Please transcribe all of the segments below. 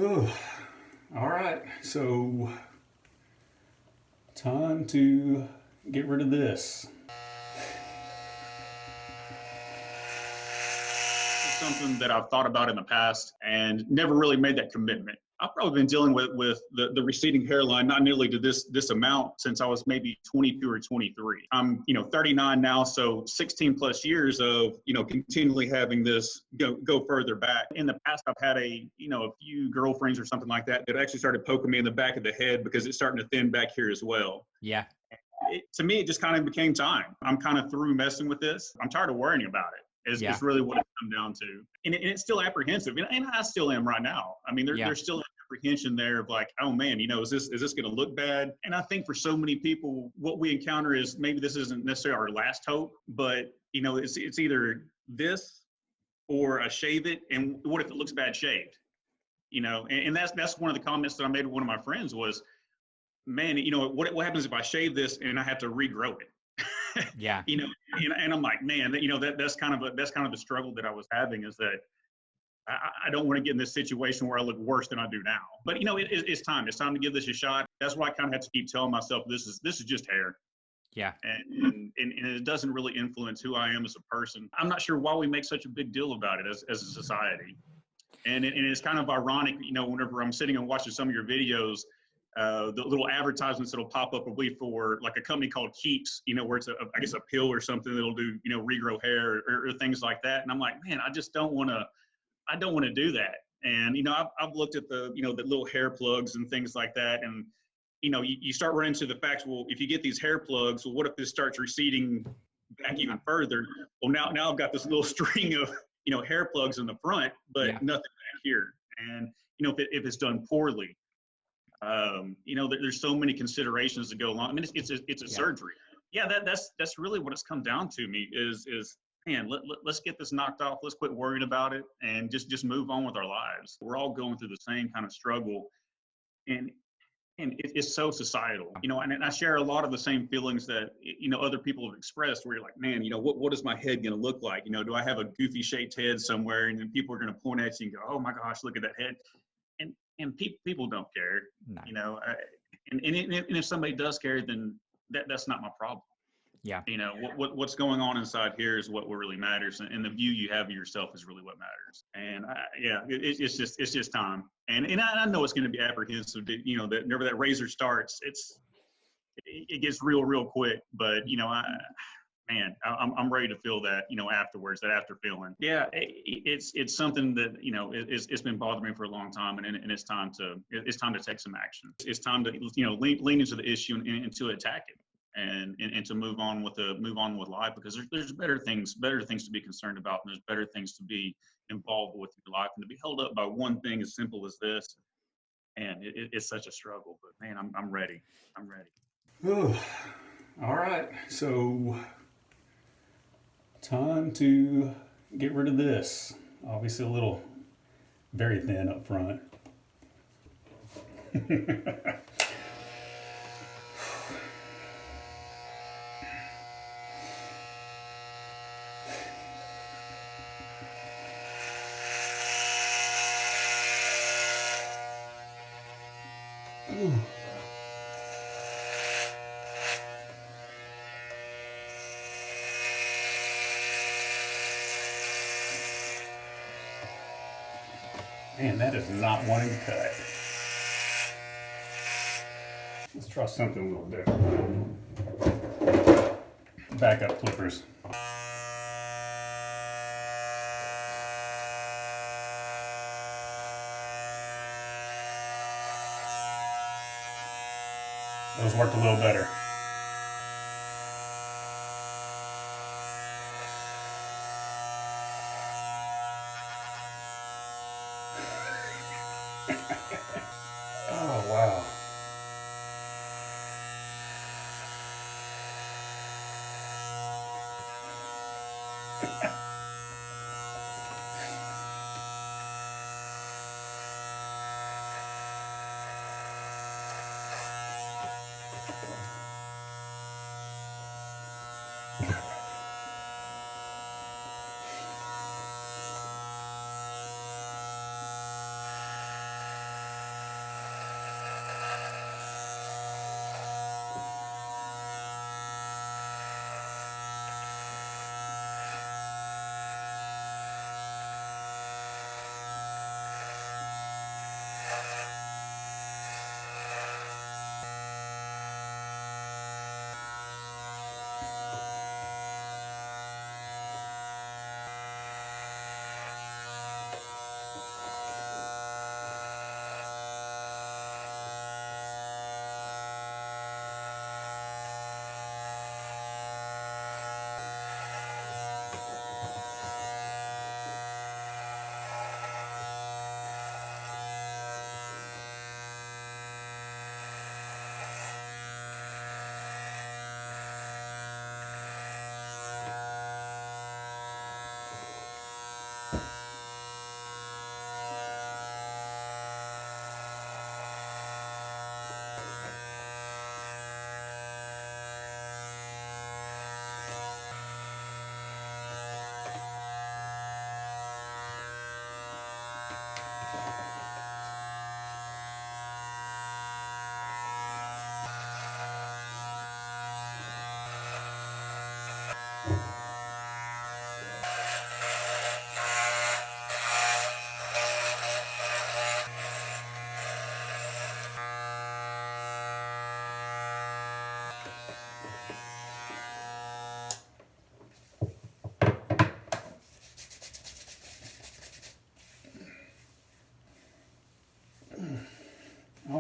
Oh, all right. So, time to get rid of this. Something that I've thought about in the past and never really made that commitment. I've probably been dealing with the receding hairline, not nearly to this amount since I was maybe 22 or 23. I'm 39 now, so 16 plus years of continually having this go further back. In the past, I've had a few girlfriends or something like that that actually started poking me in the back of the head because it's starting to thin back here as well. Yeah. To me, it just kind of became time. I'm kind of through messing with this. I'm tired of worrying about it. Yeah. It's really what it's come down to. And it's still apprehensive. And I still am right now. I mean, Yeah. there's still apprehension there of like, oh man, is this going to look bad? And I think for so many people, what we encounter is maybe this isn't necessarily our last hope, but it's either this or a shave it. And what if it looks bad shaved? And that's one of the comments that I made to one of my friends was, man, what happens if I shave this and I have to regrow it? Yeah. And I'm like, man, that's kind of the struggle that I was having is that I don't want to get in this situation where I look worse than I do now. But it's time. It's time to give this a shot. That's why I kind of have to keep telling myself this is just hair. Yeah. And it doesn't really influence who I am as a person. I'm not sure why we make such a big deal about it as a society. And it's kind of ironic, whenever I'm sitting and watching some of your videos, the little advertisements that'll pop up will be for like a company called Keeps, where it's I guess a pill or something that'll do, regrow hair or things like that. And I'm like, man, I just don't want to, I don't want to do that. And, I've looked at the little hair plugs and things like that. And, you start running into the facts. Well, if you get these hair plugs, well, what if this starts receding back even further? Well, now I've got this little string of, hair plugs in the front, but Yeah. nothing back here. And, if it's done poorly, there's so many considerations to go along. I mean, it's a Yeah. surgery. Yeah, that's really what it's come down to me is man, let's get this knocked off. Let's quit worrying about it and just move on with our lives. We're all going through the same kind of struggle, and it's so societal, and I share a lot of the same feelings that other people have expressed. Where you're like, man, what is my head going to look like? Do I have a goofy shaped head somewhere, and then people are going to point at you and go, oh my gosh, look at that head. And people don't care, No. and if somebody does care, then that's not my problem. Yeah. What's going on inside here is what really matters, and the view you have of yourself is really what matters. And it's just time. And I know it's going to be apprehensive. That that whenever that razor starts, it gets real quick. But I'm ready to feel that afterwards, that after feeling. Yeah, it's something that it's been bothering me for a long time, and it's time to take some action. It's time to lean into the issue and to attack it. And to move on with life, because there's better things to be concerned about, and there's better things to be involved with your life, and to be held up by one thing as simple as this, and it's such a struggle. But man, I'm ready. Oh, all right. So, time to get rid of this. Obviously, a little very thin up front. Ooh. Man, that is not wanting to cut. Let's try something a little different. Backup clippers. Those worked a little better. Oh, wow.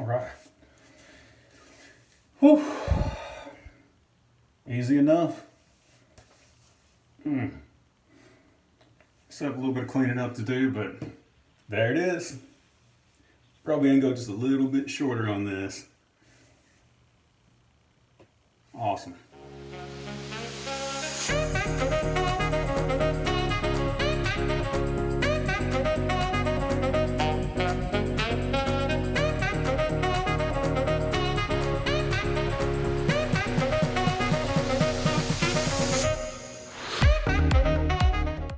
right. Whew. Easy enough. Still have a little bit of cleaning up to do, but there it is. Probably gonna go just a little bit shorter on this. Awesome.